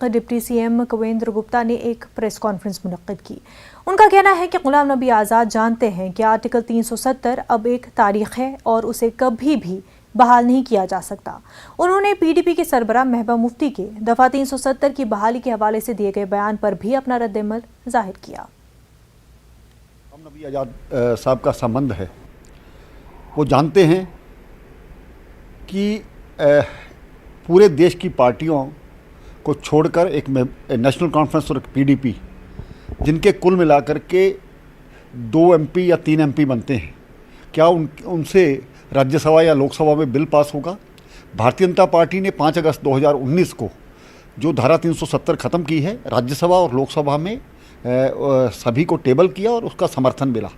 Deputy CM Kavendra Gupta ने एक press conference मुनक्किद की। उनका कहना है कि गुलाम नबी आज़ाद जानते हैं कि आर्टिकल 370 अब एक तारीख है और उसे कभी भी बहाल नहीं किया जा सकता। उन्होंने पीडीपी के सरबराह महबूबा मुफ्ती के दफा 370 की बहाली के हवाले से दिए गए बयान पर भी अपना रद्द-ए-अमल जाहिर किया। गुलाम नबी आज़ाद साहब का संबंध है, वो जानते हैं कि पूरे देश की पार्टियों को छोड़कर एक नेशनल कॉन्फ्रेंस और एक पीडीपी, जिनके कुल मिलाकर के 2 एमपी या 3 एमपी बनते हैं, क्या उनसे राज्यसभा या लोकसभा में बिल पास होगा? भारतीय जनता पार्टी ने 5 अगस्त 2019 को जो धारा 370 ख़त्म की है, राज्यसभा और लोकसभा में सभी को टेबल किया और उसका समर्थन मिला।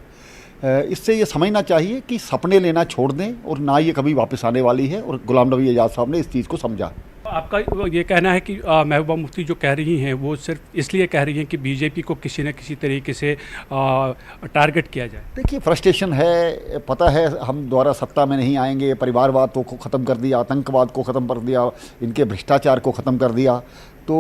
इससे ये समझना चाहिए कि सपने लेना छोड़ दें और ना ये कभी वापस आने वाली है, और गुलाम नबी आज़ाद साहब ने इस चीज़ को समझा। आपका ये कहना है कि महबूबा मुफ्ती जो कह रही हैं वो सिर्फ इसलिए कह रही हैं कि बीजेपी को किसी न किसी तरीके से टारगेट किया जाए? देखिए, फ्रस्ट्रेशन है, पता है हम दोबारा सत्ता में नहीं आएंगे, परिवारवाद को ख़त्म कर दिया, आतंकवाद को ख़त्म कर दिया, इनके भ्रष्टाचार को ख़त्म कर दिया, तो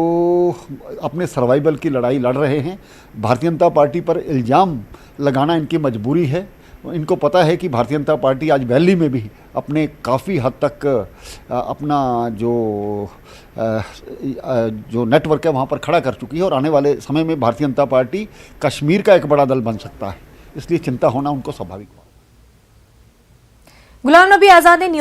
अपने सर्वाइवल की लड़ाई लड़ रहे हैं। भारतीय जनता पार्टी पर इल्ज़ाम लगाना इनकी मजबूरी है। इनको पता है कि भारतीय जनता पार्टी आज वैली में भी अपने काफ़ी हद तक अपना जो नेटवर्क है वहाँ पर खड़ा कर चुकी है, और आने वाले समय में भारतीय जनता पार्टी कश्मीर का एक बड़ा दल बन सकता है, इसलिए चिंता होना उनको स्वाभाविक हुआ। गुलाम नबी आज़ाद ने न्यूज़